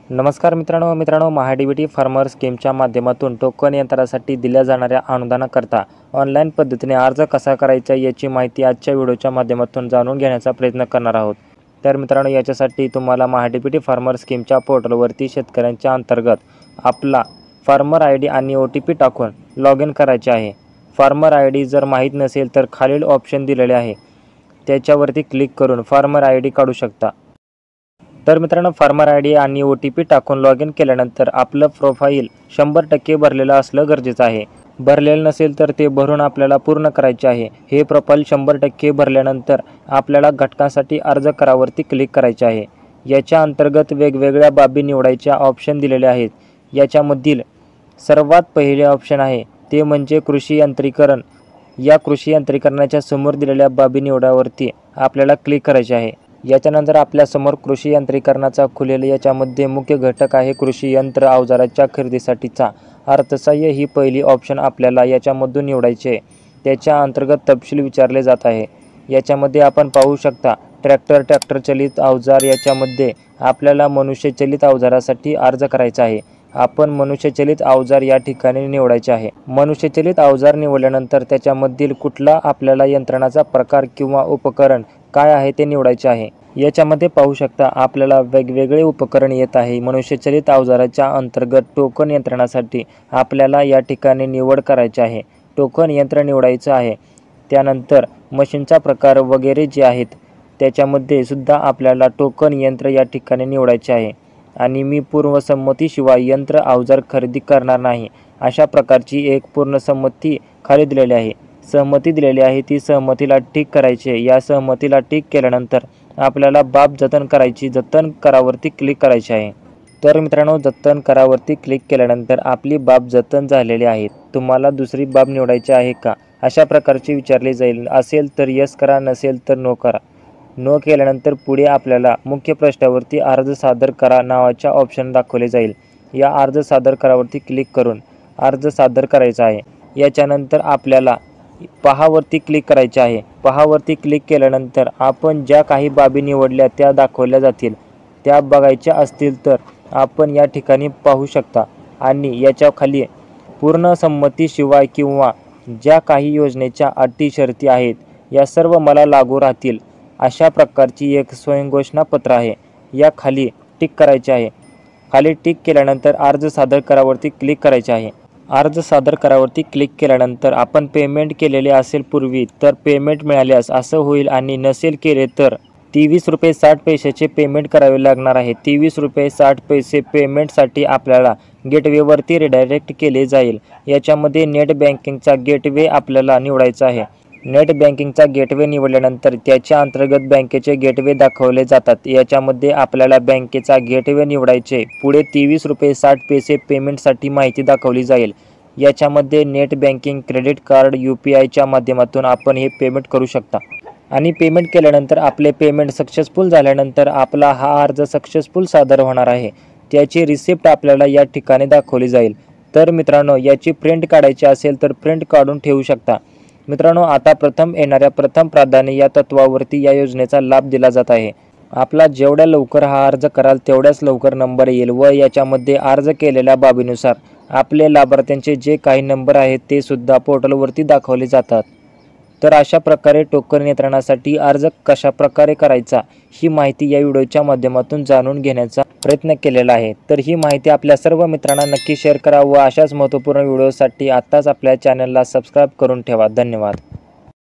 नमस्कार मित्रांनो, महाडीबीटी फार्मर स्कीमच्या माध्यमातून टोकन यंत्रासाठी दिल्या जाणाऱ्या अनुदानाकरता ऑनलाईन पद्धतीने अर्ज कसा करायचा याची माहिती आजच्या व्हिडिओच्या माध्यमातून जाणून घेण्याचा प्रयत्न करणार आहोत। तर मित्रांनो, याच्यासाठी तुम्हाला महाडीबीटी फार्मर स्कीमच्या पोर्टलवरती शेतकऱ्यांच्या अंतर्गत आपला फार्मर आयडी आणि OTP टाकून लॉग इन करायचे आहे। फार्मर आयडी जर माहीत नसेल तर खालील ऑप्शन दिलेले आहे, त्याच्यावरती क्लिक करून फार्मर आयडी काढू शकता। तर मित्रांनो, फार्मर आयडी आणि OTP टाकून लॉग इन केल्यानंतर आपलं प्रोफाईल 100% भरलेलं असलं गरजेचं आहे। भरलेलं नसेल तर ते भरून आपल्याला पूर्ण करायचे आहे। हे प्रोफाईल 100% भरल्यानंतर आपल्याला घटकासाठी अर्ज करावरती क्लिक करायचे आहे। याच्या अंतर्गत वेगवेगळ्या बाबी निवडायच्या ऑप्शन दिलेले आहेत। याच्यामधील सर्वात पहिले ऑप्शन आहे ते म्हणजे कृषी यांत्रिकरण। या कृषी यांत्रिकरणाच्या समोर दिलेल्या बाबी निवडावरती आपल्याला क्लिक करायचे आहे। याच्यानंतर आपल्या समोर कृषी यांत्रिकरणाचा खुलेल याच्यामध्ये मुख्य घटक आहे कृषी यंत्र अवजाराच्या खरेदीसाठीचा अर्थसहाय्य ही पहिली ऑप्शन आपल्याला याच्यामधून निवडायचे। त्याच्या अंतर्गत तपशील विचारले जात आहे। याच्यामध्ये आपण पाहू शकता ट्रॅक्टर चलित अवजार। याच्यामध्ये आपल्याला मनुष्यचलित अवजारासाठी अर्ज करायचा आहे। आपण मनुष्यचलित अवजार या ठिकाणी निवडायचे आहे। मनुष्यचलित अवजार निवडल्यानंतर त्याच्यामधील कुठला आपल्याला यंत्रणाचा प्रकार किंवा उपकरण काय आहे ते निवडायचे आहे। याच्यामध्ये पाहू शकता आपल्याला वेगवेगळे उपकरण येत आहे। मनुष्यचलित अवजाराच्या अंतर्गत टोकन यंत्रणासाठी आपल्याला या ठिकाणी निवड करायची आहे। टोकन यंत्र निवडायचं आहे। त्यानंतर मशीनचा प्रकार वगैरे जे आहेत त्याच्यामध्ये सुद्धा आपल्याला टोकन यंत्र या ठिकाणी निवडायचे आहे। आणि मी पूर्वसंमतीशिवाय यंत्र अवजार खरेदी करणार नाही अशा प्रकारची एक पूर्ण संमती खाली दिलेली आहे। सहमती दिलेली आहे, ती सहमतीला टिक करायचे। या सहमतीला टिक केल्यानंतर आपल्याला बाब जतन करायची, जतन करावरती क्लिक करायचे आहे। तर मित्रांनो, जतन करावरती क्लिक केल्यानंतर आपली बाब जतन झालेली आहे। तुम्हाला दुसरी बाब निवडायची आहे का अशा प्रकारची विचारली जाईल। असेल तर यस करा, नसेल तर नो करा। नो केल्यानंतर पुढे आपल्याला मुख्य पृष्ठावरती अर्ज सादर करा नावाच्या ऑप्शन दाखवले जाईल। या अर्ज सादर करावरती क्लिक करून अर्ज सादर करायचा आहे। याच्यानंतर आपल्याला पहावरती क्लिक करायचे आहे। पहावरती क्लिक केल्यानंतर आपण ज्या काही बाबी निवडल्या त्या दाखवल्या जातील। त्या बघायच्या असतील तर आपण या ठिकाणी पाहू शकता। आणि याच्या खाली पूर्ण संमतीशिवाय किंवा ज्या काही योजनेच्या अटी शर्ती आहेत या सर्व मला लागू राहतील अशा प्रकारची एक स्वयंघोषणा पत्र आहे। या खाली टिक करायचे आहे। खाली टिक केल्यानंतर अर्ज सादर करावरती क्लिक करायचे आहे। अर्ज सादर करावरती क्लिक केल्यानंतर आपण पेमेंट केलेले असेल पूर्वी तर पेमेंट मिळाल्यास असं होईल, आणि नसेल केले तर ₹23.60 पेमेंट करावे लागणार आहे। ₹23.60 पेमेंटसाठी आपल्याला गेटवेवरती रिडायरेक्ट केले जाईल। याच्यामध्ये नेट बँकिंगचा गेटवे आपल्याला निवडायचा आहे। नेट बँकिंगचा गेटवे निवडल्यानंतर त्याच्या अंतर्गत बँकेचे गेटवे दाखवले जातात। याच्यामध्ये आपल्याला बँकेचा गेटवे निवडायचे। पुढे ₹23.60 पेमेंटसाठी माहिती दाखवली जाईल। याच्यामध्ये नेट बँकिंग, क्रेडिट कार्ड, UPIच्या माध्यमातून आपण हे पेमेंट करू शकता। आणि पेमेंट केल्यानंतर आपले पेमेंट सक्सेसफुल झाल्यानंतर आपला हा अर्ज सक्सेसफुल सादर होणार आहे। त्याची रिसिप्ट आपल्याला या ठिकाणी दाखवली जाईल। तर मित्रांनो, याची प्रिंट काढायची असेल तर प्रिंट काढून ठेवू शकता। मित्रांनो, आता प्रथम येणाऱ्या प्रथम प्राधान्य या तत्वावरती या योजनेचा लाभ दिला जात आहे। आपला जेवढ्या लवकर हा अर्ज कराल तेवढ्याच लवकर नंबर येईल व याच्यामध्ये अर्ज केलेल्या बाबीनुसार आपले लाभार्थ्यांचे जे काही नंबर आहेत ते सुद्धा पोर्टलवरती दाखवले जातात। तर अशा प्रकारे टोकन यंत्रणासाठी अर्ज कशा प्रकारे करायचा ही माहिती या व्हिडिओच्या माध्यमातून जाणून घेण्याचा प्रयत्न केलेला आहे। तर ही माहिती आपल्या सर्व मित्रांना नक्की शेअर करा व अशाच महत्त्वपूर्ण व्हिडिओसाठी आत्ताच आपल्या चॅनलला सबस्क्राईब करून ठेवा। धन्यवाद।